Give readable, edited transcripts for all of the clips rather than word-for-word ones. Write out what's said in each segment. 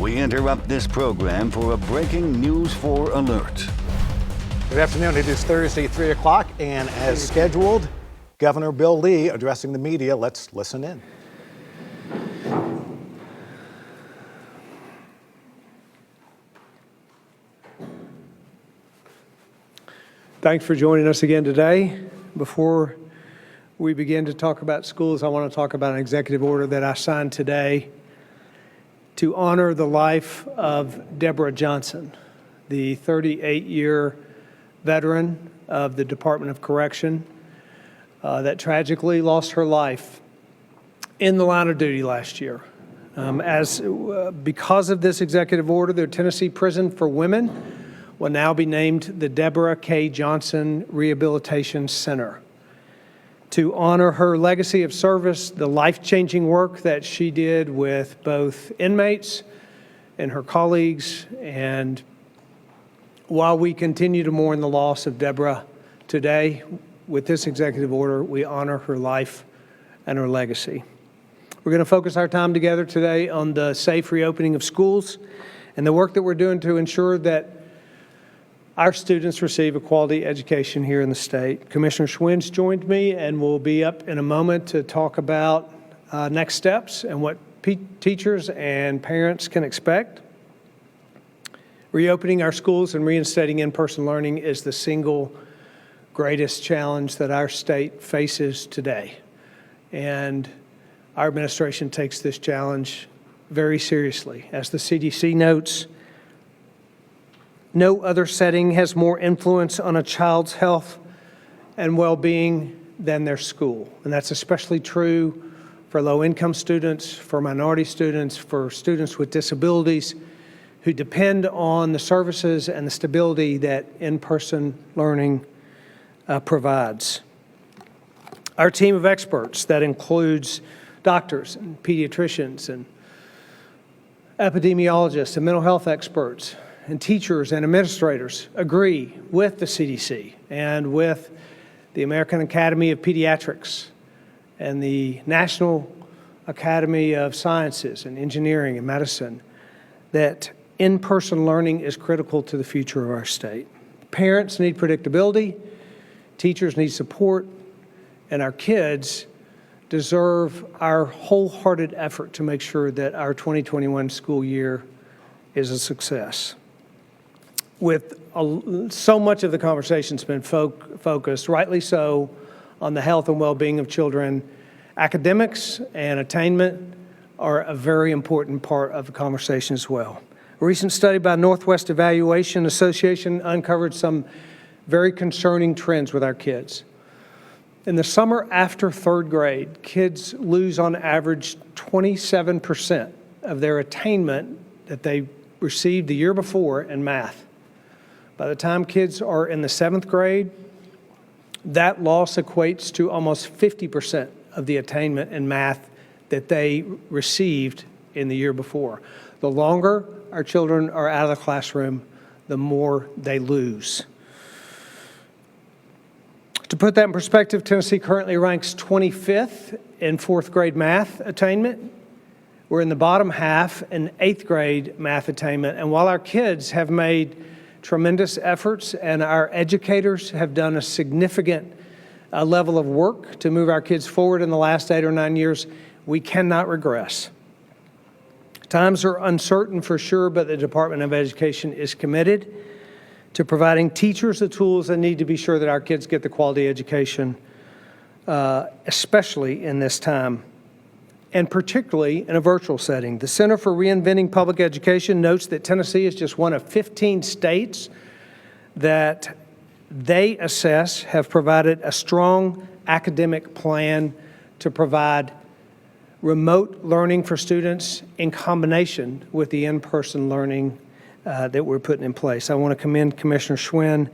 We interrupt this program for a breaking news 4 alert. Good afternoon. It is Thursday, 3 o'clock, and as scheduled, Governor Bill Lee addressing the media. Let's listen in. Thanks for joining us again today. Before we begin to talk about schools, I want to talk about an executive order that I signed today to honor the life of Deborah Johnson, the 38-year veteran of the Department of Correction that tragically lost her life in the line of duty last year. Because of this executive order, the Tennessee Prison for Women will now be named the Deborah K. Johnson Rehabilitation Center to honor her legacy of service, the life-changing work that she did with both inmates and her colleagues. And while we continue to mourn the loss of Deborah today, with this executive order, we honor her life and her legacy. We're going to focus our time together today on the safe reopening of schools and the work that we're doing to ensure that our students receive a quality education here in the state. Commissioner SCHWINN's joined me and will be up in a moment to talk about next steps and what teachers and parents can expect. Reopening our schools and reinstating in-person learning is the single greatest challenge that our state faces today. And our administration takes this challenge very seriously. As the CDC notes, no other setting has more influence on a child's health and well-being than their school. And that's especially true for low-income students, for minority students, for students with disabilities who depend on the services and the stability that in-person learning provides. Our team of experts that includes doctors and pediatricians and epidemiologists and mental health experts and teachers and administrators agree with the CDC and with the American Academy of Pediatrics and the National Academy of Sciences and Engineering and Medicine that in-person learning is critical to the future of our state. Parents need predictability, teachers need support, and our kids deserve our wholehearted effort to make sure that our 2021 school year is a success. With so much of the conversation's been focused, rightly so, on the health and well-being of children, academics and attainment are a very important part of the conversation as well. A recent study by Northwest Evaluation Association uncovered some very concerning trends with our kids. In the summer after third grade, kids lose on average 27% of their attainment that they received the year before in math. By the time kids are in the 7th grade, that loss equates to almost 50% of the attainment in math that they received in the year before. The longer our children are out of the classroom, the more they lose. To put that in perspective, Tennessee currently ranks 25th in 4th grade math attainment. We're in the bottom half in 8th grade math attainment. And while our kids have made tremendous efforts and our educators have done a significant level of work to move our kids forward in the last 8 or 9 years, we cannot regress. Times are uncertain for sure, but the Department of Education is committed to providing teachers the tools they need to be sure that our kids get the quality education, especially in this time, and particularly in a virtual setting. The Center for Reinventing Public Education notes that Tennessee is just one of 15 states that they assess have provided a strong academic plan to provide remote learning for students in combination with the in-person learning that we're putting in place. I want to commend Commissioner SCHWINN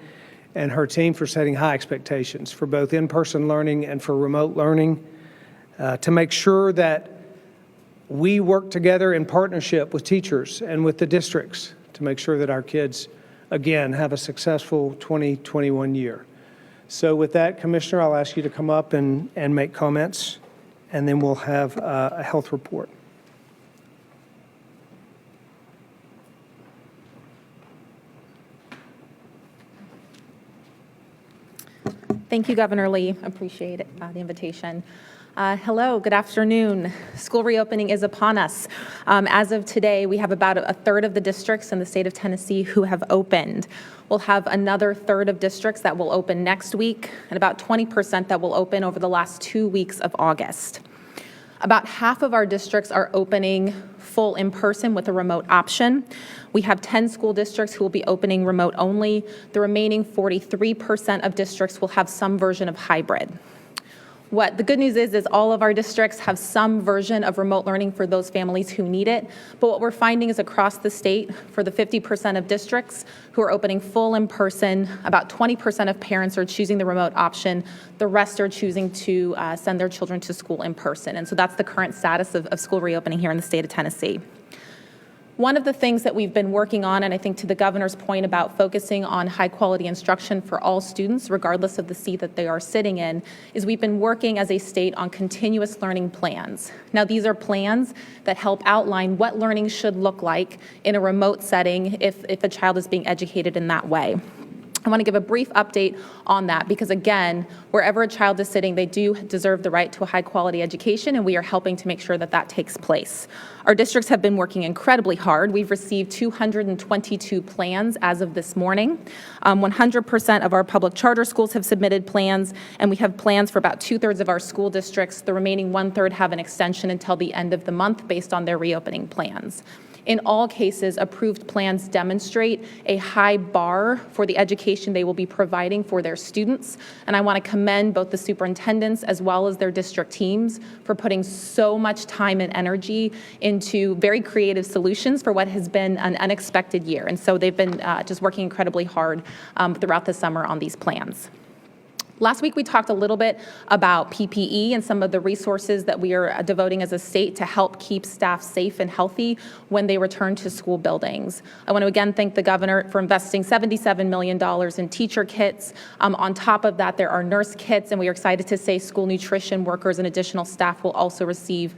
and her team for setting high expectations for both in-person learning and for remote learning to make sure that we work together in partnership with teachers and with the districts to make sure that our kids, again, have a successful 2021 year. So with that, Commissioner, I'll ask you to come up and make comments, and then we'll have a health report. Thank you, Governor Lee. Appreciate it, the invitation. Hello, good afternoon. School reopening is upon us. As of today, we have about a third of the districts in the state of Tennessee who have opened. We'll have another third of districts that will open next week, and about 20% that will open over the last 2 weeks of August. About half of our districts are opening full in-person with a remote option. We have 10 school districts who will be opening remote only. The remaining 43% of districts will have some version of hybrid. What the good news is all of our districts have some version of remote learning for those families who need it. But what we're finding is across the state, for the 50% of districts who are opening full in person, about 20% of parents are choosing the remote option. The rest are choosing to send their children to school in person. And so that's the current status of school reopening here in the state of Tennessee. One of the things that we've been working on, and I think to the governor's point about focusing on high quality instruction for all students, regardless of the seat that they are sitting in, is we've been working as a state on continuous learning plans. Now, these are plans that help outline what learning should look like in a remote setting if a child is being educated in that way. I want to give a brief update on that because, again, wherever a child is sitting, they do deserve the right to a high-quality education, and we are helping to make sure that that takes place. Our districts have been working incredibly hard. We've received 222 plans as of this morning. 100% of our public charter schools have submitted plans, and we have plans for about 2/3 of our school districts. The remaining 1/3 have an extension until the end of the month based on their reopening plans. In all cases, approved plans demonstrate a high bar for the education they will be providing for their students. And I want to commend both the superintendents as well as their district teams for putting so much time and energy into very creative solutions for what has been an unexpected year. And so they've been just working incredibly hard throughout the summer on these plans. Last week, we talked a little bit about PPE and some of the resources that we are devoting as a state to help keep staff safe and healthy when they return to school buildings. I want to again thank the governor for investing $77 million in teacher kits. On top of that, there are nurse kits, and we are excited to say school nutrition workers and additional staff will also receive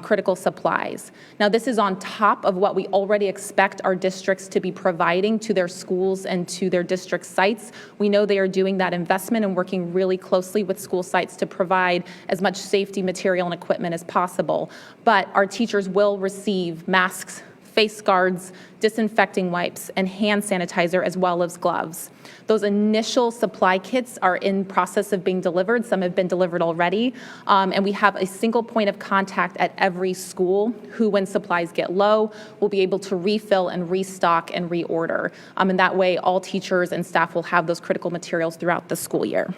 critical supplies. Now, this is on top of what we already expect our districts to be providing to their schools and to their district sites. We know they are doing that investment and working really closely with school sites to provide as much safety material and equipment as possible. But our teachers will receive masks, face guards, disinfecting wipes, and hand sanitizer, as well as gloves. Those initial supply kits are in process of being delivered. Some have been delivered already. And we have a single point of contact at every school who, when supplies get low, will be able to refill and restock and reorder. And that way, all teachers and staff will have those critical materials throughout the school year.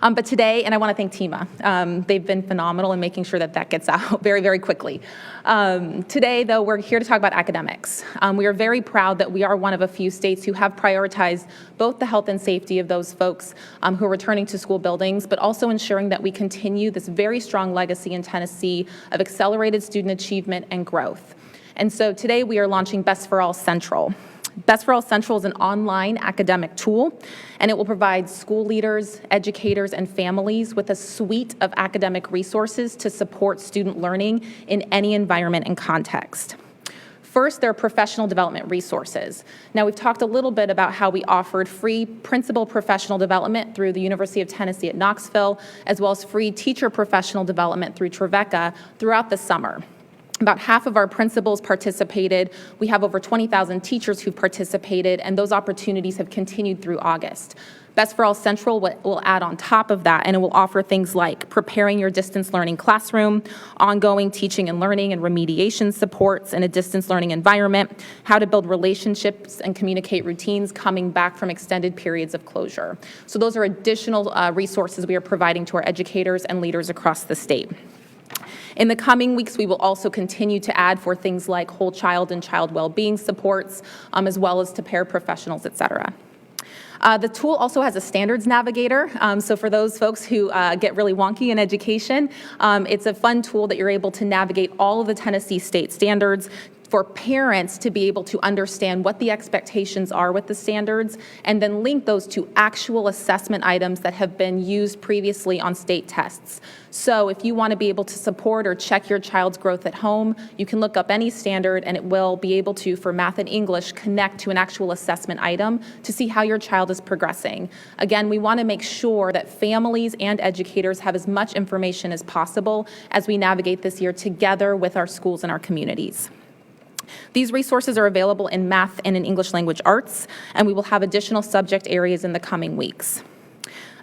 But today, and I want to thank TEMA, they've been phenomenal in making sure that that gets out very, very quickly. Today, though, we're here to talk about academics. We are very proud that we are one of a few states who have prioritized both the health and safety of those folks who are returning to school buildings, but also ensuring that we continue this very strong legacy in Tennessee of accelerated student achievement and growth. And so today we are launching Best for All Central. Best for All Central is an online academic tool, and it will provide school leaders, educators, and families with a suite of academic resources to support student learning in any environment and context. First, there are professional development resources. Now, we've talked a little bit about how we offered free principal professional development through the University of Tennessee at Knoxville, as well as free teacher professional development through Trevecca throughout the summer. About half of our principals participated. We have over 20,000 teachers who've participated, and those opportunities have continued through August. Best for All Central will add on top of that, and it will offer things like preparing your distance learning classroom, ongoing teaching and learning and remediation supports in a distance learning environment, how to build relationships and communicate routines coming back from extended periods of closure. So those are additional resources we are providing to our educators and leaders across the state. In the coming weeks, we will also continue to add for things like whole child and child well-being supports, as well as to paraprofessionals, et cetera. The tool also has a standards navigator. So for those folks who get really wonky in education, it's a fun tool that you're able to navigate all of the Tennessee state standards for parents to be able to understand what the expectations are with the standards, and then link those to actual assessment items that have been used previously on state tests. So if you want to be able to support or check your child's growth at home, you can look up any standard and it will be able to, for math and English, connect to an actual assessment item to see how your child is progressing. Again, we want to make sure that families and educators have as much information as possible as we navigate this year together with our schools and our communities. These resources are available in math and in English language arts, and we will have additional subject areas in the coming weeks.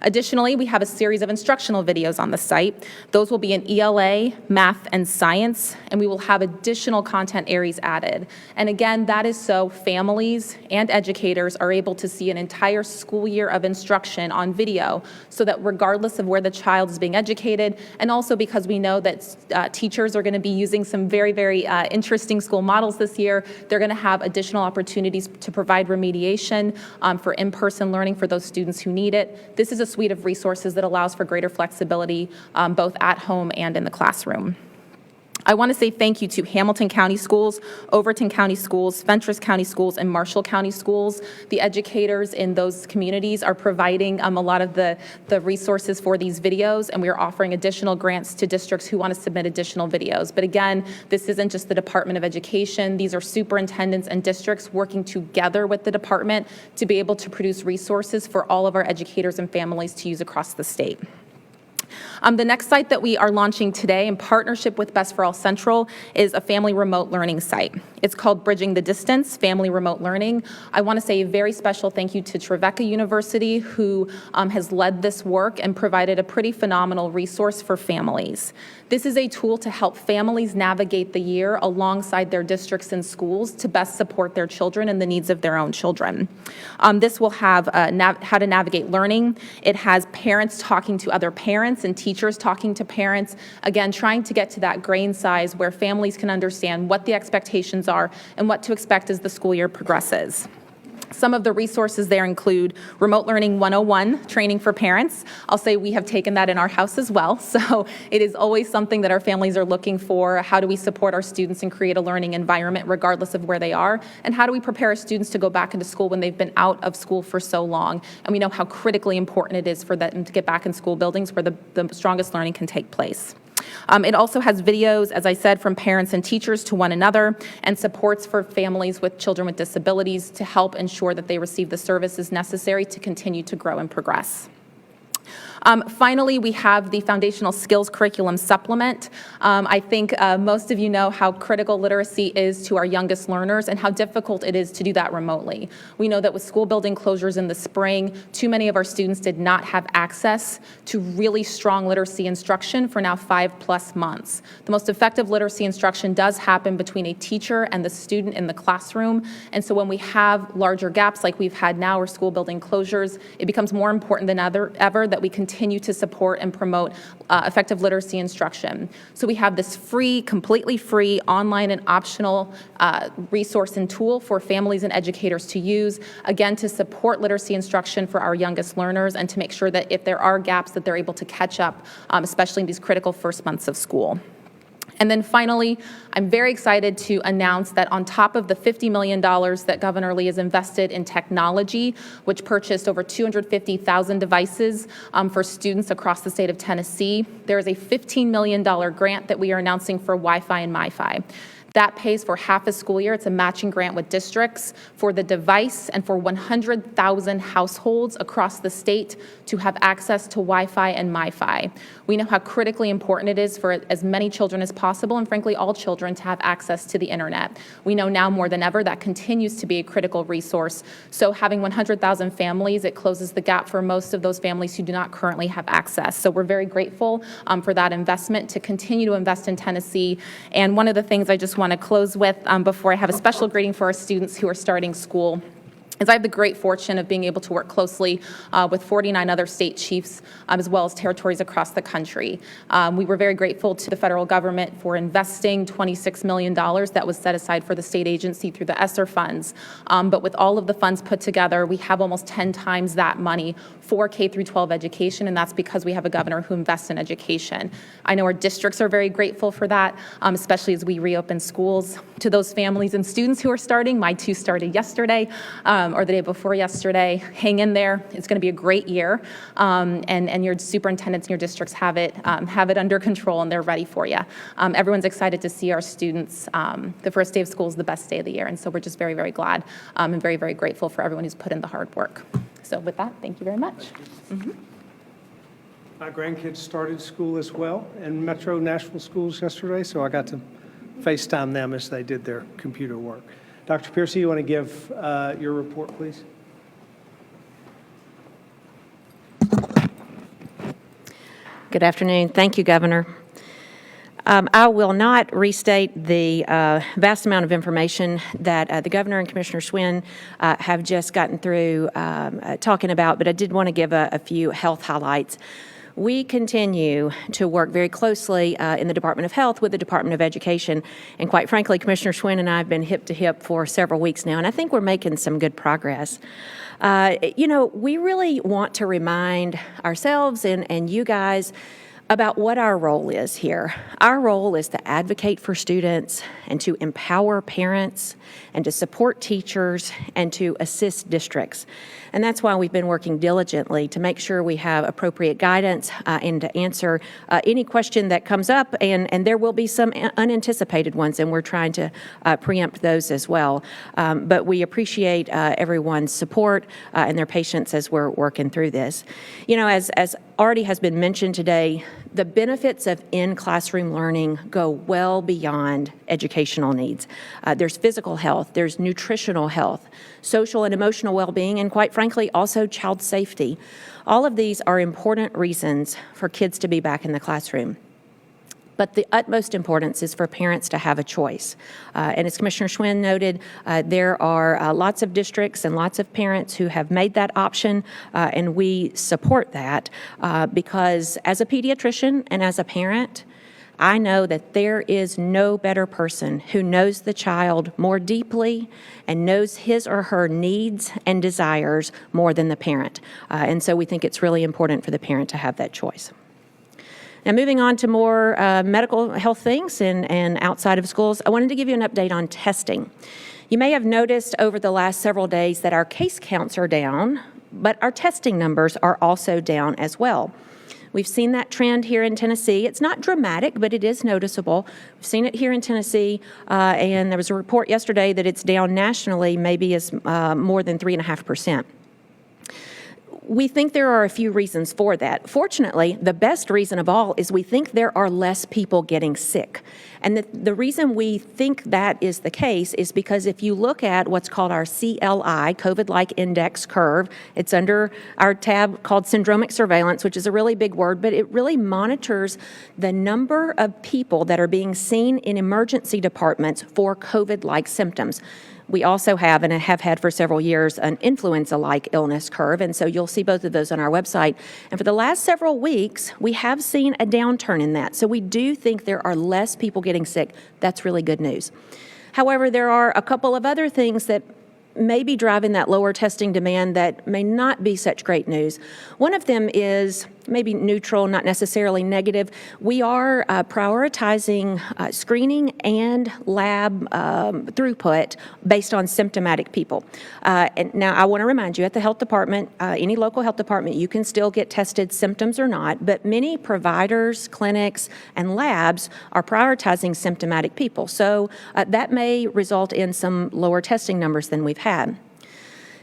Additionally, we have a series of instructional videos on the site. Those will be in ELA, math, and science, and we will have additional content areas added. And again, that is so families and educators are able to see an entire school year of instruction on video, so that regardless of where the child is being educated, and also because we know that teachers are going to be using some very, very interesting school models this year, they're going to have additional opportunities to provide remediation for in-person learning for those students who need it. This is a suite of resources that allows for greater flexibility both at home and in the classroom. I want to say thank you to Hamilton County Schools, Overton County Schools, Fentress County Schools, and Marshall County Schools. The educators in those communities are providing a lot of the resources for these videos, and we are offering additional grants to districts who want to submit additional videos. But again, this isn't just the Department of Education. These are superintendents and districts working together with the department to be able to produce resources for all of our educators and families to use across the state. The next site that we are launching today in partnership with Best for All Central is a family remote learning site. It's called Bridging the Distance, Family Remote Learning. I want to say a very special thank you to Trevecca University, who has led this work and provided a pretty phenomenal resource for families. This is a tool to help families navigate the year alongside their districts and schools to best support their children and the needs of their own children. This will have how to navigate learning. It has parents talking to other parents and teachers talking to parents, again, trying to get to that grain size where families can understand what the expectations are and what to expect as the school year progresses. Some of the resources there include Remote Learning 101 training for parents. I'll say we have taken that in our house as well, so it is always something that our families are looking for. How do we support our students and create a learning environment regardless of where they are? And how do we prepare our students to go back into school when they've been out of school for so long? And we know how critically important it is for them to get back in school buildings where the strongest learning can take place. It also has videos, as I said, from parents and teachers to one another, and supports for families with children with disabilities to help ensure that they receive the services necessary to continue to grow and progress. Finally, we have the Foundational Skills Curriculum Supplement. I think most of you know how critical literacy is to our youngest learners and how difficult it is to do that remotely. We know that with school building closures in the spring, too many of our students did not have access to really strong literacy instruction for now 5+ months. The most effective literacy instruction does happen between a teacher and the student in the classroom, and so when we have larger gaps like we've had now or school building closures, it becomes more important than ever that we continue to support and promote effective literacy instruction. So we have this free, completely free, online and optional resource and tool for families and educators to use, again, to support literacy instruction for our youngest learners and to make sure that if there are gaps that they're able to catch up, especially in these critical first months of school. And then finally, I'm very excited to announce that on top of the $50 million that Governor Lee has invested in technology, which purchased over 250,000 devices for students across the state of Tennessee, there is a $15 million grant that we are announcing for Wi-Fi and MiFi. That pays for half a school year. It's a matching grant with districts for the device and for 100,000 households across the state to have access to Wi-Fi and MiFi. We know how critically important it is for as many children as possible, and frankly all children, to have access to the internet. We know now more than ever that continues to be a critical resource. So having 100,000 families, it closes the gap for most of those families who do not currently have access. So we're very grateful for that investment, to continue to invest in Tennessee. And one of the things I just want to close with before I have a special greeting for our students who are starting school is I have the great fortune of being able to work closely with 49 other state chiefs, as well as territories across the country. We were very grateful to the federal government for investing $26 million that was set aside for the state agency through the ESSER funds. But with all of the funds put together, we have almost 10 times that money for K through 12 education, and that's because we have a governor who invests in education. I know our districts are very grateful for that, especially as we reopen schools. To those families and students who are starting, my 2 started yesterday, or the day before yesterday. Hang in there. It's going to be a great year, and your superintendents and your districts have it under control, and they're ready for you. Everyone's excited to see our students. The first day of school is the best day of the year, and so we're just very, very glad and very, very grateful for everyone who's put in the hard work. So with that, thank you very much. My grandkids started school as well in Metro Nashville schools yesterday, so I got to FaceTime them as they did their computer work. Dr. PIERCEY, you want to give your report, please? Good afternoon. Thank you, Governor. I will not restate the vast amount of information that the Governor and Commissioner SCHWINN have just gotten through talking about, but I did want to give a few health highlights. We continue to work very closely in the Department of Health with the Department of Education, and quite frankly, Commissioner SCHWINN and I have been hip to hip for several weeks now, and I think we're making some good progress. We really want to remind ourselves and you guys about what our role is here. Our role is to advocate for students and to empower parents and to support teachers and to assist districts. And that's why we've been working diligently to make sure we have appropriate guidance and to answer any question that comes up, and there will be some unanticipated ones, and we're trying to preempt those as well. But we appreciate everyone's support and their patience as we're working through this. You know, as already has been mentioned today, the benefits of in-classroom learning go well beyond educational needs. There's physical health, there's nutritional health, social and emotional well-being, and quite frankly, also child safety. All of these are important reasons for kids to be back in the classroom. But the utmost importance is for parents to have a choice. And as Commissioner SCHWINN noted, there are lots of districts and lots of parents who have made that option, and we support that because as a pediatrician and as a parent, I know that there is no better person who knows the child more deeply and knows his or her needs and desires more than the parent. And so we think it's really important for the parent to have that choice. Now, moving on to more medical health things and outside of schools, I wanted to give you an update on testing. You may have noticed over the last several days that our case counts are down, but our testing numbers are also down as well. We've seen that trend here in Tennessee. It's not dramatic, but it is noticeable. We've seen it here in Tennessee, and there was a report yesterday that it's down nationally, maybe as more than 3.5%. We think there are a few reasons for that. Fortunately, the best reason of all is we think there are less people getting sick. And the reason we think that is the case is because if you look at what's called our CLI, COVID-like index curve, it's under our tab called syndromic surveillance, which is a really big word, but it really monitors the number of people that are being seen in emergency departments for COVID-like symptoms. We also have, and have had for several years, an influenza-like illness curve, and so you'll see both of those on our website. And for the last several weeks, we have seen a downturn in that. So we do think there are less people getting sick. That's really good news. However, there are a couple of other things that may be driving that lower testing demand that may not be such great news. One of them is maybe neutral, not necessarily negative. We are prioritizing screening and lab throughput based on symptomatic people. And now I want to remind you, at the health department, any local health department, you can still get tested, symptoms or not, but many providers, clinics, and labs are prioritizing symptomatic people. So that may result in some lower testing numbers than we've had.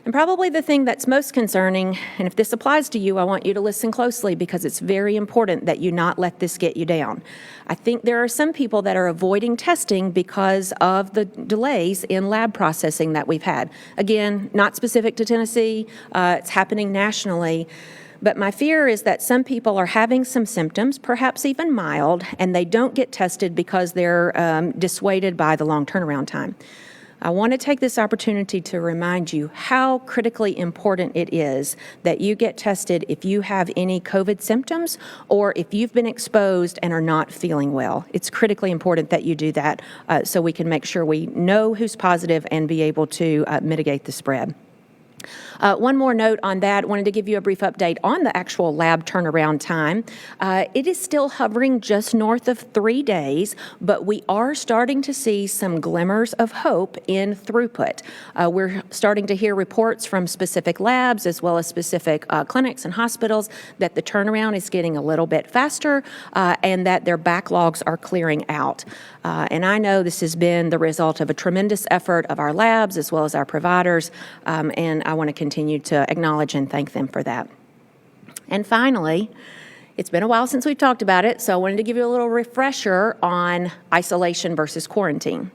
And probably the thing that's most concerning, and if this applies to you, I want you to listen closely because it's very important that you not let this get you down. I think there are some people that are avoiding testing because of the delays in lab processing that we've had. Again, not specific to Tennessee, it's happening nationally. But my fear is that some people are having some symptoms, perhaps even mild, and they don't get tested because they're dissuaded by the long turnaround time. I want to take this opportunity to remind you how critically important it is that you get tested if you have any COVID symptoms or if you've been exposed and are not feeling well. It's critically important that you do that so we can make sure we know who's positive and be able to mitigate the spread. One more note on that. Wanted to give you a brief update on the actual lab turnaround time. It is still hovering just north of 3 days, but we are starting to see some glimmers of hope in throughput. We're starting to hear reports from specific labs as well as specific clinics and hospitals that the turnaround is getting a little bit faster and that their backlogs are clearing out. And I know this has been the result of a tremendous effort of our labs as well as our providers, and I want to continue to acknowledge and thank them for that. And finally, it's been a while since we've talked about it, so I wanted to give you a little refresher on isolation versus quarantine.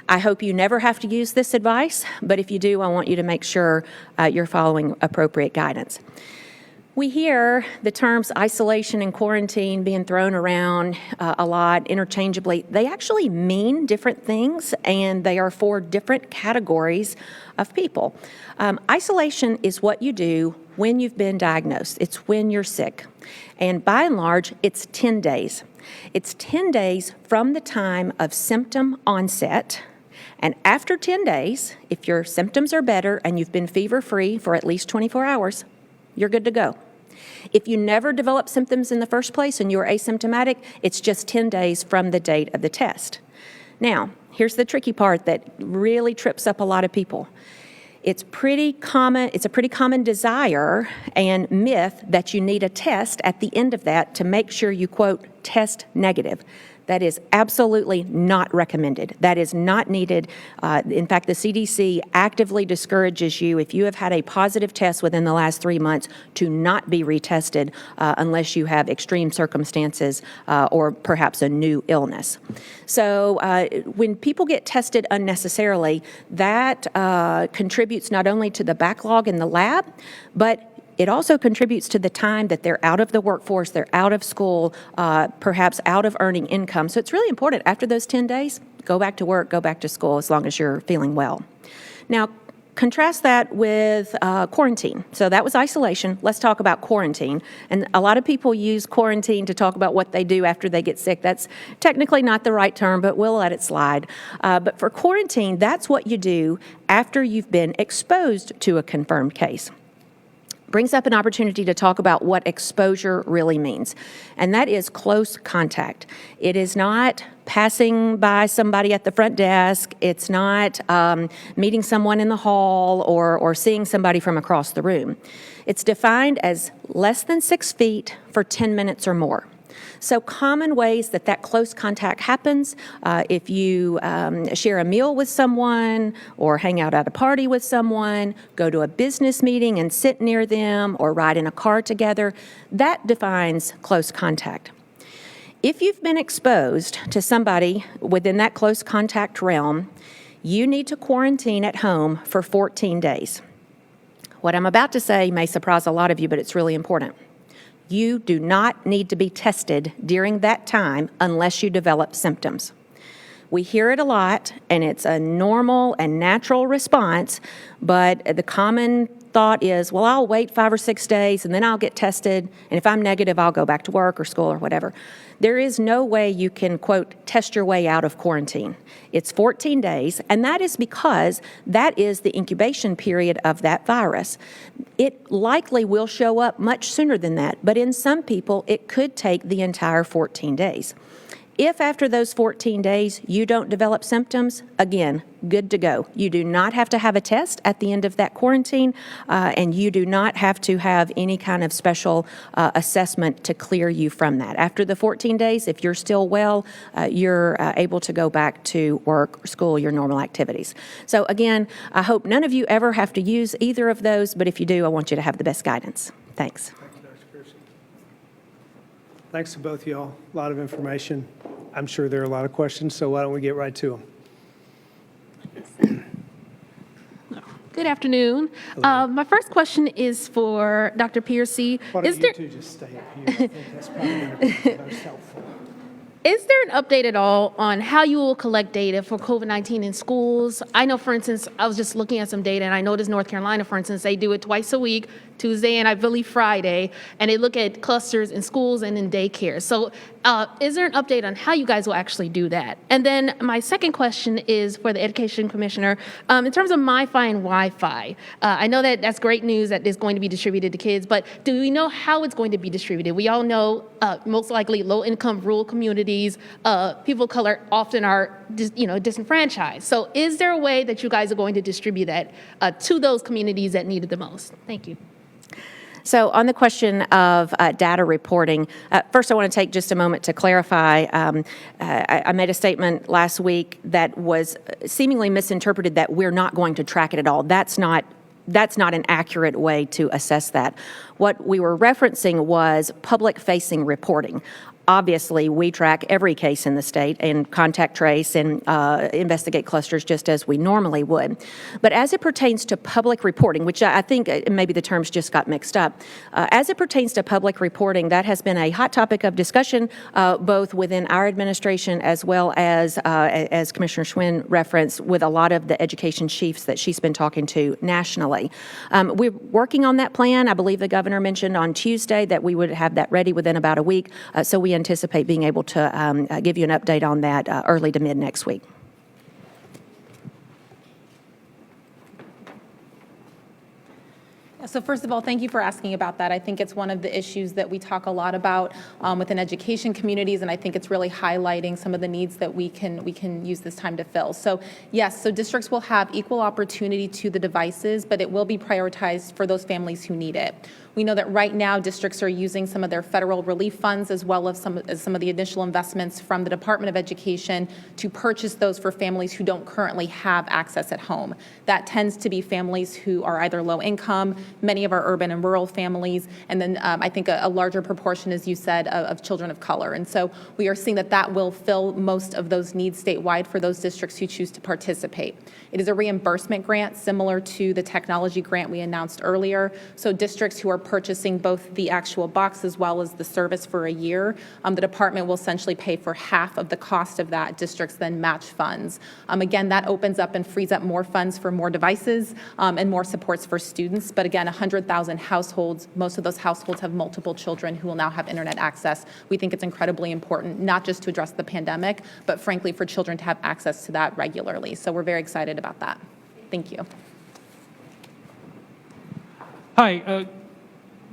I hope you never have to use this advice, but if you do, I want you to make sure you're following appropriate guidance. We hear the terms isolation and quarantine being thrown around a lot interchangeably. They actually mean different things, and they are for different categories of people. Isolation is what you do when you've been diagnosed. It's when you're sick. And by and large, it's 10 days. It's 10 days from the time of symptom onset. And after 10 days, if your symptoms are better and you've been fever-free for at least 24 hours, you're good to go. If you never develop symptoms in the first place and you're asymptomatic, it's just 10 days from the date of the test. Now, here's the tricky part that really trips up a lot of people. It's a pretty common desire and myth that you need a test at the end of that to make sure you, quote, test negative. That is absolutely not recommended. That is not needed. In fact, the CDC actively discourages you, if you have had a positive test within the last 3 months, to not be retested unless you have extreme circumstances or perhaps a new illness. So when people get tested unnecessarily, that contributes not only to the backlog in the lab, but it also contributes to the time that they're out of the workforce, they're out of school, perhaps out of earning income. So it's really important after those 10 days, go back to work, go back to school as long as you're feeling well. Now, contrast that with quarantine. So that was isolation. Let's talk about quarantine. And a lot of people use quarantine to talk about what they do after they get sick. That's technically not the right term, but we'll let it slide. But for quarantine, that's what you do after you've been exposed to a confirmed case. Brings up an opportunity to talk about what exposure really means, and that is close contact. It is not passing by somebody at the front desk. It's not meeting someone in the hall or seeing somebody from across the room. It's defined as less than 6 feet for 10 minutes or more. So common ways that close contact happens, if you share a meal with someone or hang out at a party with someone, go to a business meeting and sit near them or ride in a car together, that defines close contact. If you've been exposed to somebody within that close contact realm, you need to quarantine at home for 14 days. What I'm about to say may surprise a lot of you, but it's really important. You do not need to be tested during that time unless you develop symptoms. We hear it a lot, and it's a normal and natural response, but the common thought is, well, I'll wait 5 or 6 days, and then I'll get tested, and if I'm negative, I'll go back to work or school or whatever. There is no way you can, quote, test your way out of quarantine. It's 14 days, and that is because that is the incubation period of that virus. It likely will show up much sooner than that, but in some people, it could take the entire 14 days. If after those 14 days you don't develop symptoms, again, good to go. You do not have to have a test at the end of that quarantine, and you do not have to have any kind of special assessment to clear you from that. After the 14 days, if you're still well, you're able to go back to work or school, your normal activities. So again, I hope none of you ever have to use either of those, but if you do, I want you to have the best guidance. Thanks. Thank you, Dr. PIERCEY. Thanks to both of y'all. A lot of information. I'm sure there are a lot of questions, so why don't we get right to them? Good afternoon. My first question is for Dr. PIERCEY. Why don't you two just stay up here? I think that's probably going to be most helpful. Is there an update at all on how you will collect data for COVID-19 in schools? I know, for instance, I was just looking at some data, and I noticed North Carolina, for instance, they do it twice a week, Tuesday and I believe Friday, and they look at clusters in schools and in daycare. So is there an update on how you guys will actually do that? And then my second question is for the Education Commissioner. In terms of MiFi and Wi-Fi, I know that that's great news that it's going to be distributed to kids, but do we know how it's going to be distributed? We all know most likely low-income rural communities, people of color often are disenfranchised. So is there a way that you guys are going to distribute that to those communities that need it the most? Thank you. So on the question of data reporting, first I want to take just a moment to clarify. I made a statement last week that was seemingly misinterpreted that we're not going to track it at all. That's not an accurate way to assess that. What we were referencing was public-facing reporting. Obviously, we track every case in the state and contact trace and investigate clusters just as we normally would. But as it pertains to public reporting, which I think maybe the terms just got mixed up, as it pertains to public reporting, that has been a hot topic of discussion both within our administration as well as Commissioner SCHWINN referenced, with a lot of the education chiefs that she's been talking to nationally. We're working on that plan. I believe the governor mentioned on Tuesday that we would have that ready within about a week. So we anticipate being able to give you an update on that early to mid next week. So first of all, thank you for asking about that. I think it's one of the issues that we talk a lot about within education communities, and I think it's really highlighting some of the needs that we can use this time to fill. So yes, so districts will have equal opportunity to the devices, but it will be prioritized for those families who need it. We know that right now districts are using some of their federal relief funds as well as some of the initial investments from the Department of Education to purchase those for families who don't currently have access at home. That tends to be families who are either low income, many of our urban and rural families, and then I think a larger proportion, as you said, of children of color. And so we are seeing that will fill most of those needs statewide for those districts who choose to participate. It is a reimbursement grant similar to the technology grant we announced earlier. So districts who are purchasing both the actual box as well as the service for a year, the department will essentially pay for half of the cost of that. Districts then match funds. Again, that opens up and frees up more funds for more devices and more supports for students. But again, 100,000 households, most of those households have multiple children who will now have internet access. We think it's incredibly important, not just to address the pandemic, but frankly for children to have access to that regularly. So we're very excited about that. Thank you. Hi.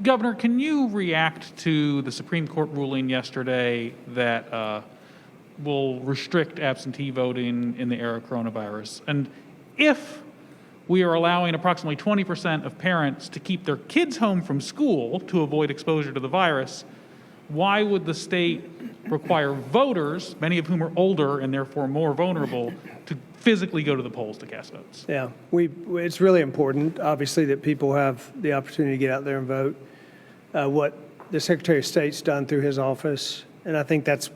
Governor, can you react to the Supreme Court ruling yesterday that will restrict absentee voting in the era of coronavirus? And if we are allowing approximately 20% of parents to keep their kids home from school to avoid exposure to the virus, why would the state require voters, many of whom are older and therefore more vulnerable, to physically go to the polls to cast votes? Yeah, it's really important, obviously, that people have the opportunity to get out there and vote. What the Secretary of State's done through his office, and I think that's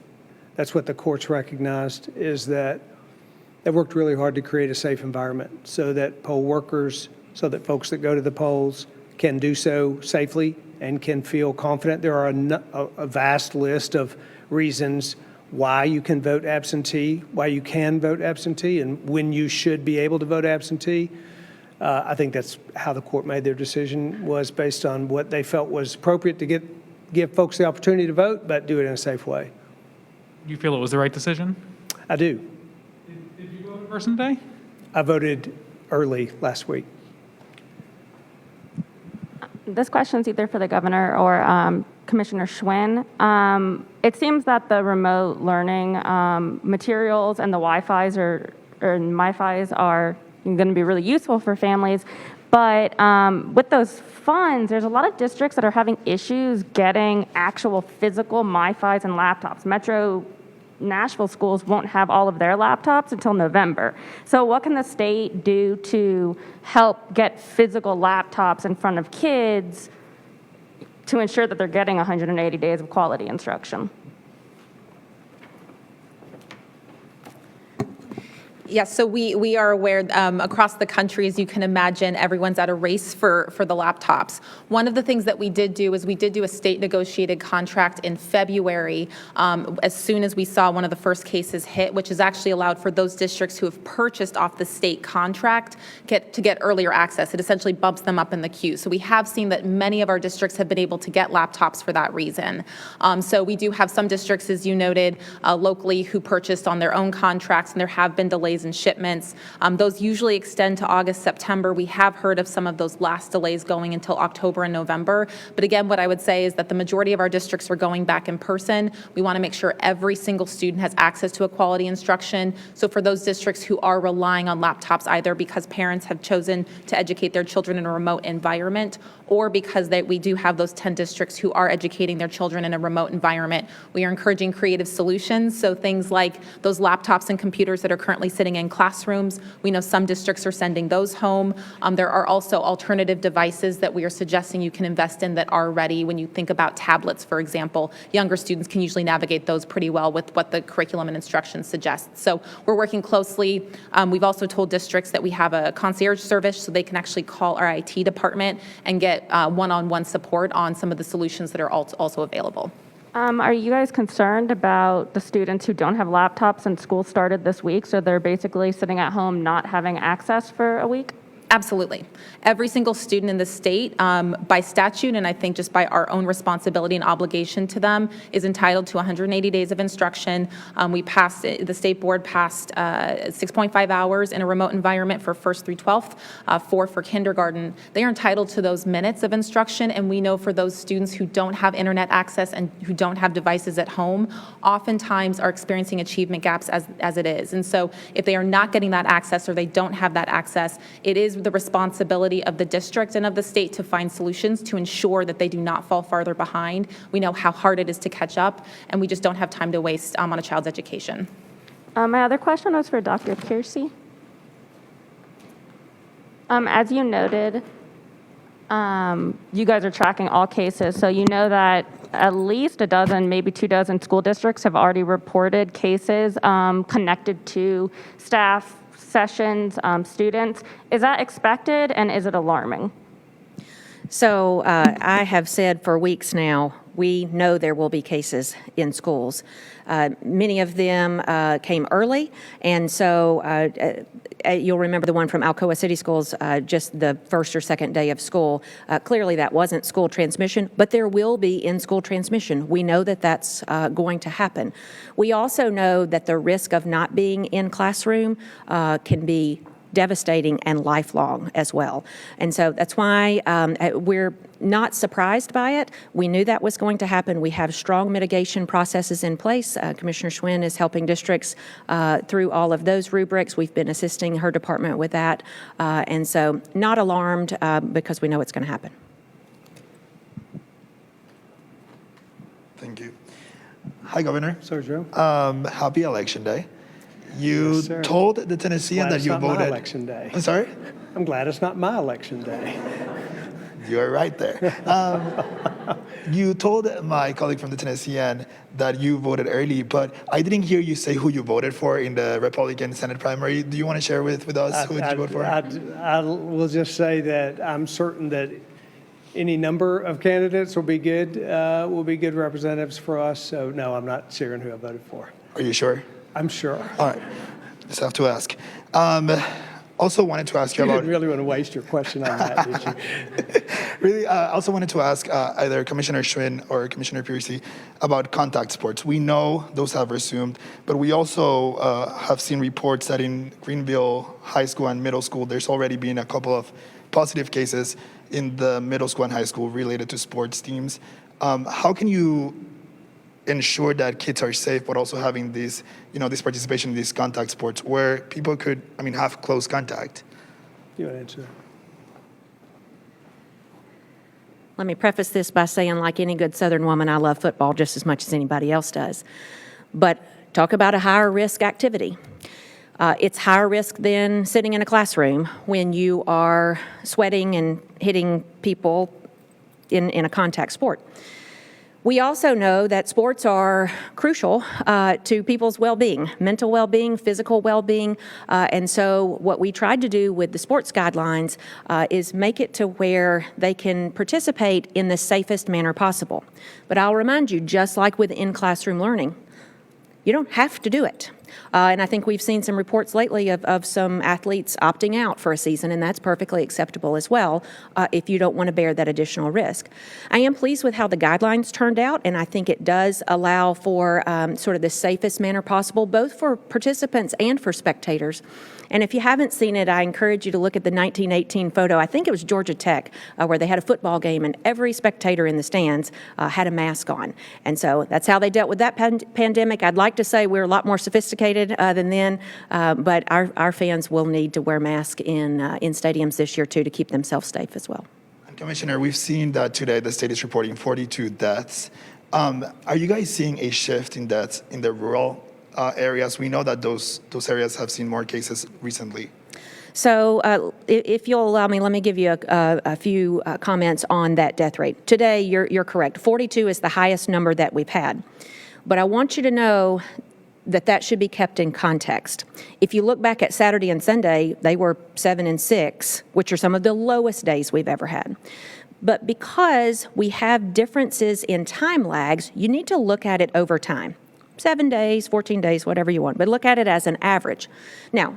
what the courts recognized, is that they worked really hard to create a safe environment so that poll workers, so that folks that go to the polls can do so safely and can feel confident. There are a vast list of reasons why you can vote absentee, why you can vote absentee, and when you should be able to vote absentee. I think that's how the court made their decision, was based on what they felt was appropriate to give folks the opportunity to vote, but do it in a safe way. You feel it was the right decision? I do. Did you vote in person today? I voted early last week. This question is either for the governor or Commissioner SCHWINN. It seems that the remote learning materials and the Wi-Fi's or MiFi's are going to be really useful for families. But with those funds, there's a lot of districts that are having issues getting actual physical MiFi's and laptops. Metro Nashville schools won't have all of their laptops until November. So what can the state do to help get physical laptops in front of kids to ensure that they're getting 180 days of quality instruction? Yes, so we are aware across the country, as you can imagine, everyone's at a race for the laptops. One of the things that we did do is we did do a state negotiated contract in February as soon as we saw one of the first cases hit, which has actually allowed for those districts who have purchased off the state contract to get earlier access. It essentially bumps them up in the queue. So we have seen that many of our districts have been able to get laptops for that reason. So we do have some districts, as you noted, locally who purchased on their own contracts, and there have been delays in shipments. Those usually extend to August, September. We have heard of some of those last delays going until October and November. But again, what I would say is that the majority of our districts are going back in person. We want to make sure every single student has access to a quality instruction. So for those districts who are relying on laptops, either because parents have chosen to educate their children in a remote environment, or because we do have those 10 districts who are educating their children in a remote environment, we are encouraging creative solutions. So things like those laptops and computers that are currently sitting in classrooms, we know some districts are sending those home. There are also alternative devices that we are suggesting you can invest in that are ready. When you think about tablets, for example, younger students can usually navigate those pretty well with what the curriculum and instruction suggests. So we're working closely. We've also told districts that we have a concierge service so they can actually call our IT department and get one-on-one support on some of the solutions that are also available. Are you guys concerned about the students who don't have laptops and school started this week, so they're basically sitting at home not having access for a week? Absolutely. Every single student in the state, by statute, and I think just by our own responsibility and obligation to them, is entitled to 180 days of instruction. The state board passed 6.5 hours in a remote environment for 1st through 12th, 4 for kindergarten. They are entitled to those minutes of instruction, and we know for those students who don't have internet access and who don't have devices at home, oftentimes are experiencing achievement gaps as it is. And so if they are not getting that access or they don't have that access, it is the responsibility of the district and of the state to find solutions to ensure that they do not fall farther behind. We know how hard it is to catch up, and we just don't have time to waste on a child's education. My other question was for Dr. PIERCEY. As you noted, you guys are tracking all cases, so you know that at least a dozen, maybe 2 dozen school districts have already reported cases connected to staff, sessions, students. Is that expected, and is it alarming? So I have said for weeks now, we know there will be cases in schools. Many of them came early, and so you'll remember the one from Alcoa City Schools just the first or second day of school. Clearly that wasn't school transmission, but there will be in-school transmission. We know that that's going to happen. We also know that the risk of not being in classroom can be devastating and lifelong as well. And so that's why we're not surprised by it. We knew that was going to happen. We have strong mitigation processes in place. Commissioner SCHWINN is helping districts through all of those rubrics. We've been assisting her department with that. And so not alarmed because we know it's going to happen. Thank you. Hi, Governor. Sir Joe. Happy Election Day. You Yes, sir. told the Tennessean Glad that it's you not voted. my election day. I'm sorry? I'm glad it's not my election day. You are right there. You told my colleague from the Tennessean that you voted early, but I didn't hear you say who you voted for in the Republican Senate primary. Do you want to share with us who did you vote for? I will just say that I'm certain that any number of candidates will be good representatives for us. So no, I'm not sharing who I voted for. Are you sure? I'm sure. All right. Just have to ask. Also wanted to ask you You about... didn't really want to waste your question on that, did you? Really, I also wanted to ask either Commissioner SCHWINN or Commissioner PIERCEY about contact sports. We know those have resumed, but we also have seen reports that in Greenville High School and middle school, there's already been a couple of positive cases in the middle school and high school related to sports teams. How can you ensure that kids are safe, but also having this, this participation in these contact sports where people could, have close contact? You want to answer? Let me preface this by saying, like any good Southern woman, I love football just as much as anybody else does. But talk about a higher risk activity. It's higher risk than sitting in a classroom when you are sweating and hitting people in a contact sport. We also know that sports are crucial to people's well-being, mental well-being, physical well-being, and so what we tried to do with the sports guidelines is make it to where they can participate in the safest manner possible. But I'll remind you, just like with in-classroom learning, you don't have to do it. And I think we've seen some reports lately of some athletes opting out for a season, and that's perfectly acceptable as well if you don't want to bear that additional risk. I am pleased with how the guidelines turned out, and I think it does allow for sort of the safest manner possible, both for participants and for spectators. And if you haven't seen it, I encourage you to look at the 1918 photo. I think it was Georgia Tech, where they had a football game and every spectator in the stands had a mask on. And so that's how they dealt with that pandemic. I'd like to say we're a lot more sophisticated than then, but our fans will need to wear masks in stadiums this year too to keep themselves safe as well. And Commissioner, we've seen that today the state is reporting 42 deaths. Are you guys seeing a shift in deaths in the rural areas? We know that those areas have seen more cases recently. So if you'll allow me, let me give you a few comments on that death rate. Today, you're correct. 42 is the highest number that we've had. But I want you to know that should be kept in context. If you look back at Saturday and Sunday, they were 7 and 6, which are some of the lowest days we've ever had. But because we have differences in time lags, you need to look at it over time. 7 days, 14 days, whatever you want, but look at it as an average. Now,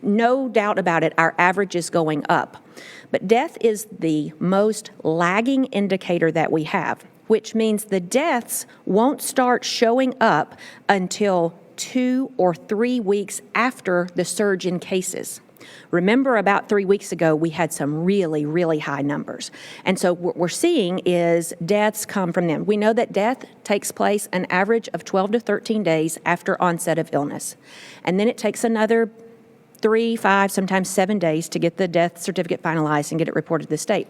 no doubt about it, our average is going up. But death is the most lagging indicator that we have, which means the deaths won't start showing up until 2 or 3 weeks after the surge in cases. Remember, about 3 weeks ago, we had some really, really high numbers. And so what we're seeing is deaths come from them. We know that death takes place an average of 12 to 13 days after onset of illness. And then it takes another 3, 5, sometimes 7 days to get the death certificate finalized and get it reported to the state.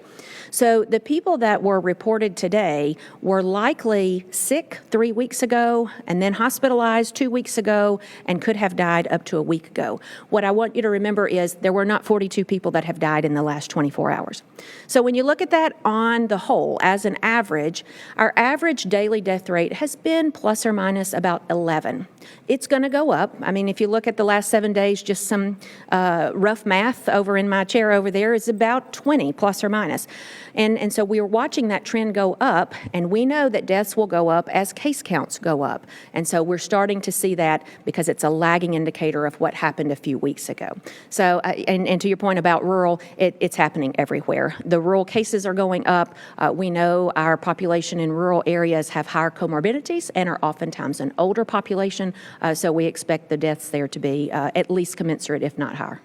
So the people that were reported today were likely sick 3 weeks ago and then hospitalized 2 weeks ago and could have died up to a week ago. What I want you to remember is there were not 42 people that have died in the last 24 hours. So when you look at that on the whole, as an average, our average daily death rate has been plus or minus about 11. It's going to go up. I mean, if you look at the last 7 days, just some rough math over in my chair over there is about 20 plus or minus. And so we are watching that trend go up, and we know that deaths will go up as case counts go up. And so we're starting to see that because it's a lagging indicator of what happened a few weeks ago. So, and to your point about rural, it's happening everywhere. The rural cases are going up. We know our population in rural areas have higher comorbidities and are oftentimes an older population. So we expect the deaths there to be at least commensurate, if not higher.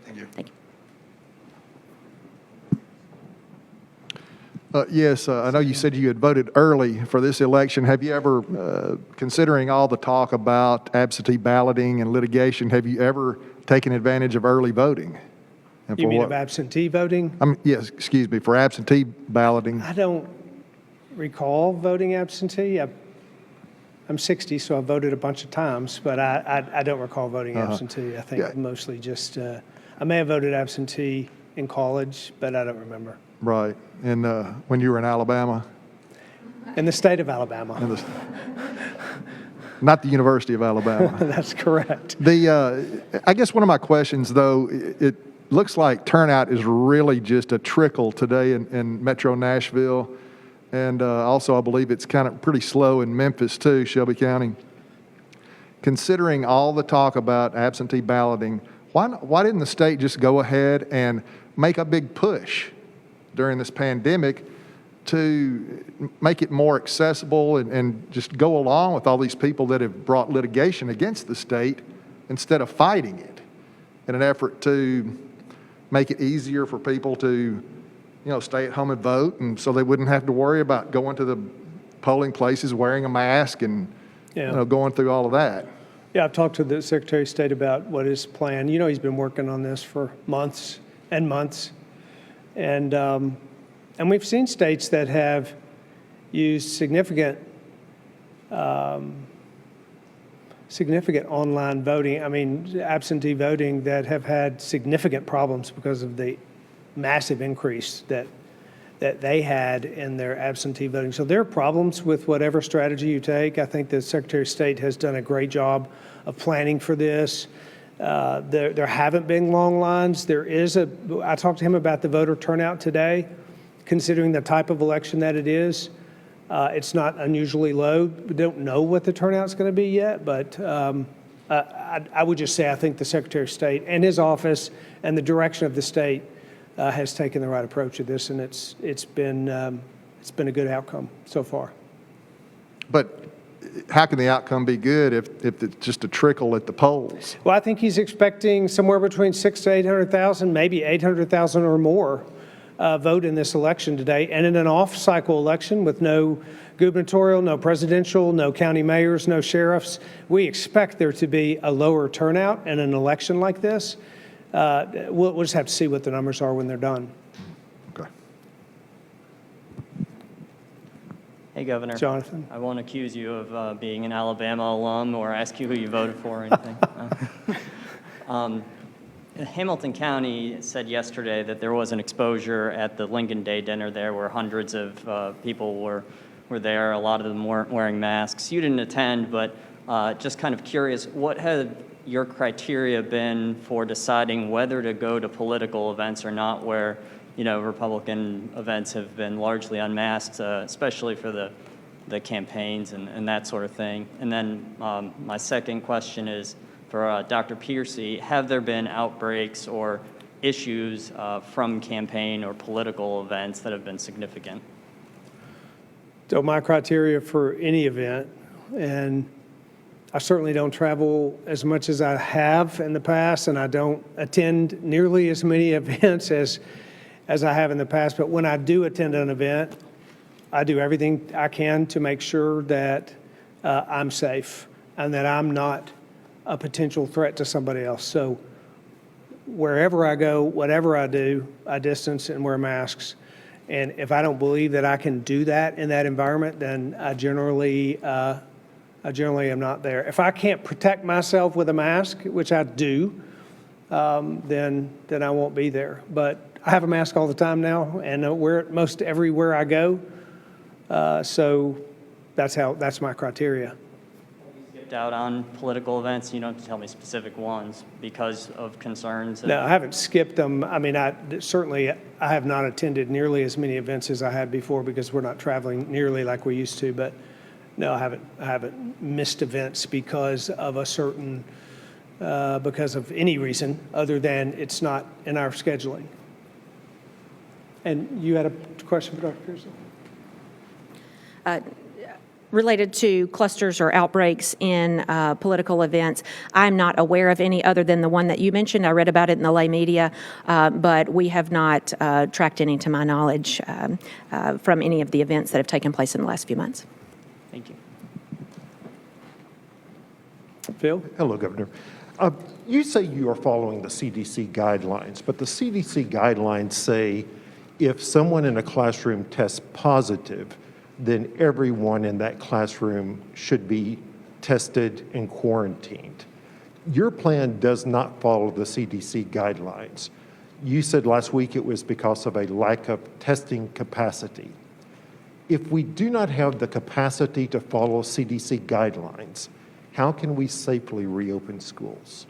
Thank you. Thank you. Yes, I know you said you had voted early for this election. Have you ever, considering all the talk about absentee balloting and litigation, have you ever taken advantage of early voting? And You mean what? of absentee voting? Yes, excuse me, for absentee balloting. I don't recall voting absentee. I'm 60, so I voted a bunch of times, but I don't recall voting absentee. I think mostly just, I may have voted absentee in college, but I don't remember. Right, and when you were in Alabama? In the state of Alabama. Not the University of Alabama. That's correct. I guess one of my questions, though, it looks like turnout is really just a trickle today in Metro Nashville. And also, I believe it's kind of pretty slow in Memphis, too, Shelby County. Considering all the talk about absentee balloting, why didn't the state just go ahead and make a big push during this pandemic to make it more accessible and just go along with all these people that have brought litigation against the state instead of fighting it in an effort to make it easier for people to stay at home and vote, and so they wouldn't have to worry about going to the polling places, wearing a mask, and going through all of that. Yeah, I've talked to the Secretary of State about what his plan. He's been working on this for months and months, and we've seen states that have used significant online voting. I mean, absentee voting that have had significant problems because of the massive increase that that they had in their absentee voting. So there are problems with whatever strategy you take. I think the Secretary of State has done a great job of planning for this. There haven't been long lines. I talked to him about the voter turnout today, considering the type of election that it is. It's not unusually low. We don't know what the turnout's going to be yet, but I would just say I think the Secretary of State and his office and the direction of the state has taken the right approach to this, and it's been a good outcome so far. But how can the outcome be good if it's just a trickle at the polls? Well, I think he's expecting somewhere between 600,000 to 800,000, maybe 800,000 or more vote in this election today. And in an off-cycle election with no gubernatorial, no presidential, no county mayors, no sheriffs, we expect there to be a lower turnout in an election like this. We'll just have to see what the numbers are when they're done. Okay. Hey, Governor. Jonathan. I won't accuse you of being an Alabama alum or ask you who you voted for or anything. Hamilton County said yesterday that there was an exposure at the Lincoln Day dinner there where hundreds of people were there. A lot of them weren't wearing masks. You didn't attend, but just kind of curious, what had your criteria been for deciding whether to go to political events or not, where, you know, Republican events have been largely unmasked, especially for the campaigns and that sort of thing? And then my second question is for Dr. PIERCEY. Have there been outbreaks or issues from campaign or political events that have been significant? So my criteria for any event, and I certainly don't travel as much as I have in the past, and I don't attend nearly as many events as I have in the past. But when I do attend an event, I do everything I can to make sure that I'm safe and that I'm not a potential threat to somebody else. So wherever I go, whatever I do, I distance and wear masks. And if I don't believe that I can do that in that environment, then I generally am not there. If I can't protect myself with a mask, which I do, then I won't be there. But I have a mask all the time now, and I wear it most everywhere I go. So that's my criteria. Skipped out on political events? You don't have to tell me specific ones because of concerns. No, I haven't skipped them. I mean, I have not attended nearly as many events as I had before because we're not traveling nearly like we used to. But no, I haven't missed events because of because of any reason other than it's not in our scheduling. And you had a question for Dr. Pearson? Related to clusters or outbreaks in political events, I'm not aware of any other than the one that you mentioned. I read about it in the lay media, but we have not tracked any, to my knowledge, from any of the events that have taken place in the last few months. Thank you. Phil? Hello, Governor. You say you are following the CDC guidelines, but the CDC guidelines say if someone in a classroom tests positive, then everyone in that classroom should be tested and quarantined. Your plan does not follow the CDC guidelines. You said last week it was because of a lack of testing capacity. If we do not have the capacity to follow CDC guidelines, how can we safely reopen schools?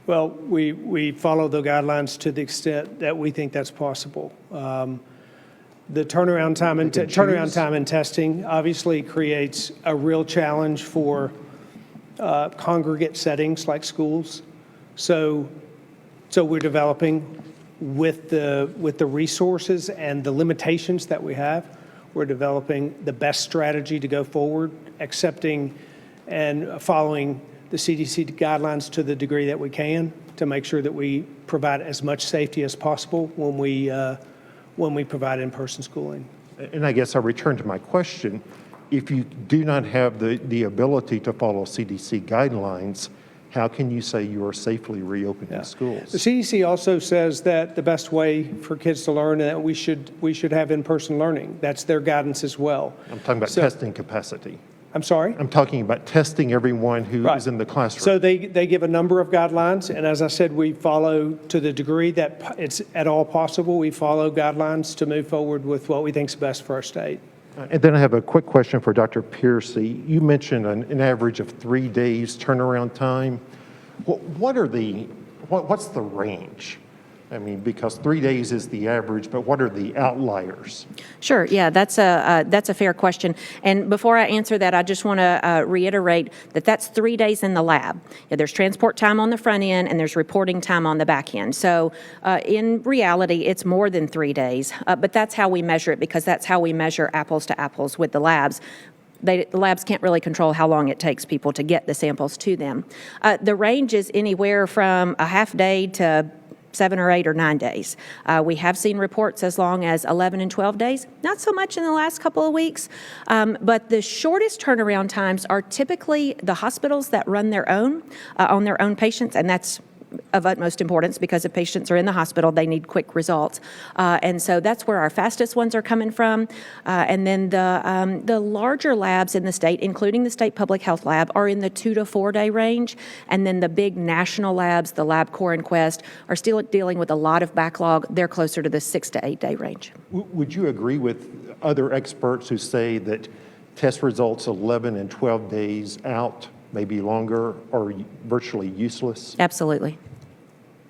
Well, we follow the guidelines to the extent that we think that's possible. The turnaround time in testing obviously creates a real challenge for congregate settings like schools. So we're developing with the resources and the limitations that we have, we're developing the best strategy to go forward, accepting and following the CDC guidelines to the degree that we can to make sure that we provide as much safety as possible when we provide in-person schooling. And I guess I'll return to my question. If you do not have the ability to follow CDC guidelines, how can you say you are safely reopening schools? The CDC also says that the best way for kids to learn and that we should have in-person learning. That's their guidance as well. I'm talking about testing capacity. I'm sorry? I'm talking about testing everyone who is in the classroom. So they give a number of guidelines, and as I said, we follow, to the degree that it's at all possible, we follow guidelines to move forward with what we think is best for our state. And then I have a quick question for Dr. PIERCEY. You mentioned an average of 3 days turnaround time. What's the range? I mean, because 3 days is the average, but what are the outliers? Sure, yeah, that's a fair question. And before I answer that, I just want to reiterate that that's 3 days in the lab. Yeah, there's transport time on the front end, and there's reporting time on the back end. So in reality, it's more than 3 days, but that's how we measure it, because that's how we measure apples to apples with the labs. The labs can't really control how long it takes people to get the samples to them. The range is anywhere from a half day to 7 or 8 or 9 days. We have seen reports as long as 11 and 12 days, not so much in the last couple of weeks, but the shortest turnaround times are typically the hospitals that run their own, on their own patients, and that's of utmost importance, because if patients are in the hospital, they need quick results. And so that's where our fastest ones are coming from. And then the larger labs in the state, including the state public health lab, are in the 2 to 4 day range. And then the big national labs, the LabCorp and Quest, are still dealing with a lot of backlog. They're closer to the 6 to 8 day range. Would you agree with other experts who say that test results 11 and 12 days out, maybe longer, are virtually useless? Absolutely.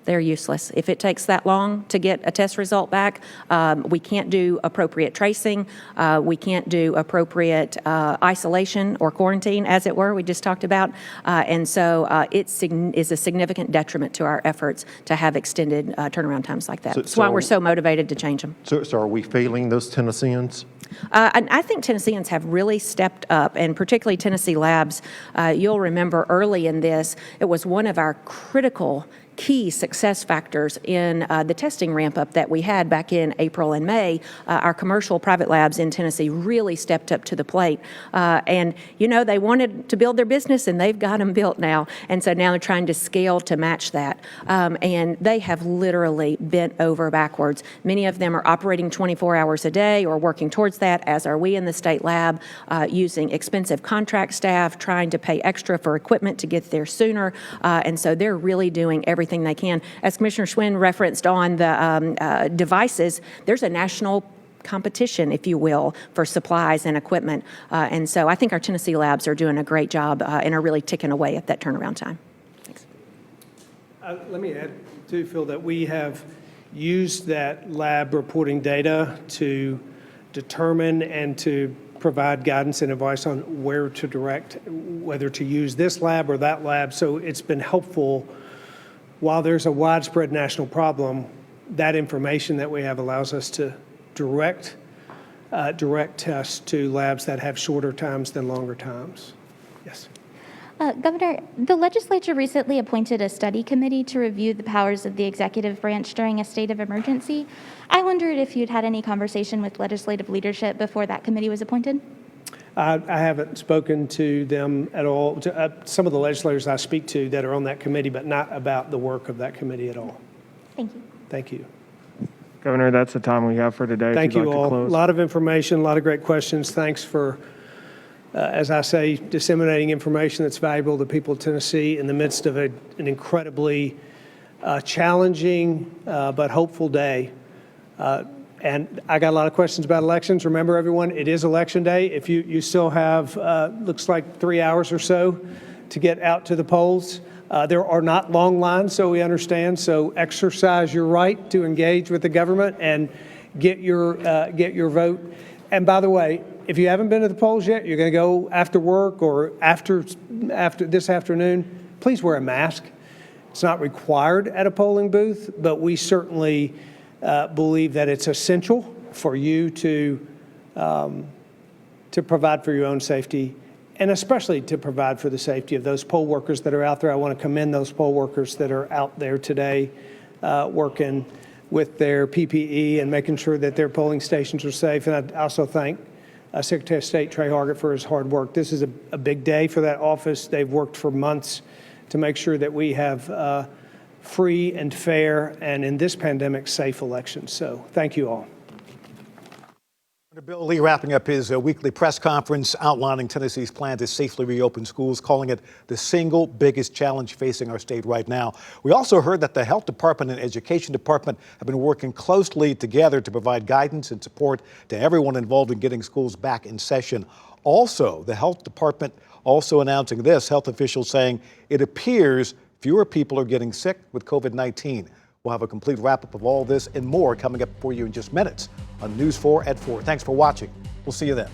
They're useless. If it takes that long to get a test result back, we can't do appropriate tracing. We can't do appropriate isolation or quarantine, as it were, we just talked about. And so it is a significant detriment to our efforts to have extended turnaround times like that. That's why we're so motivated to change them. So are we failing those Tennesseans? And I think Tennesseans have really stepped up, and particularly Tennessee Labs. You'll remember early in this, it was one of our critical key success factors in the testing ramp up that we had back in April and May. Our commercial private labs in Tennessee really stepped up to the plate. And, you know, they wanted to build their business, and they've got them built now. And so now they're trying to scale to match that. And they have literally bent over backwards. Many of them are operating 24 hours a day or working towards that, as are we in the state lab, using expensive contract staff, trying to pay extra for equipment to get there sooner. And so they're really doing everything they can. As Commissioner Schwinn referenced on the devices, there's a national competition, if you will, for supplies and equipment. And so I think our Tennessee labs are doing a great job and are really ticking away at that turnaround time. Thanks. Let me add, too, Phil, that we have used that lab reporting data to determine and to provide guidance and advice on where to direct, whether to use this lab or that lab. So it's been helpful. While there's a widespread national problem, that information that we have allows us to direct tests to labs that have shorter times than longer times. Yes. Governor, the legislature recently appointed a study committee to review the powers of the executive branch during a state of emergency. I wondered if you'd had any conversation with legislative leadership before that committee was appointed? I haven't spoken to them at all, to some of the legislators I speak to that are on that committee, but not about the work of that committee at all. Thank you. Thank you. Governor, that's the time we have for today. Thank you all. A lot of information, a lot of great questions. Thanks for, as I say, disseminating information that's valuable to people of Tennessee in the midst of an incredibly challenging but hopeful day. And I got a lot of questions about elections. Remember, everyone, it is Election Day. If you still have, looks like 3 hours or so to get out to the polls. There are not long lines, so we understand. So exercise your right to engage with the government and get your vote. And by the way, if you haven't been to the polls yet, you're going to go after work or after this afternoon, please wear a mask. It's not required at a polling booth, but we certainly believe that it's essential for you to provide for your own safety, and especially to provide for the safety of those poll workers that are out there. I want to commend those poll workers that are out there today working with their PPE and making sure that their polling stations are safe. And I also thank Secretary of State Trey Hargett for his hard work. This is a big day for that office. They've worked for months to make sure that we have free and fair, and in this pandemic, safe elections. So thank you all. Bill Lee wrapping up his weekly press conference outlining Tennessee's plan to safely reopen schools, calling it the single biggest challenge facing our state right now. We also heard that the Health Department and Education Department have been working closely together to provide guidance and support to everyone involved in getting schools back in session. Also, the Health Department also announcing this, health officials saying it appears fewer people are getting sick with COVID-19. We'll have a complete wrap-up of all this and more coming up for you in just minutes on News 4 at 4. Thanks for watching. We'll see you then.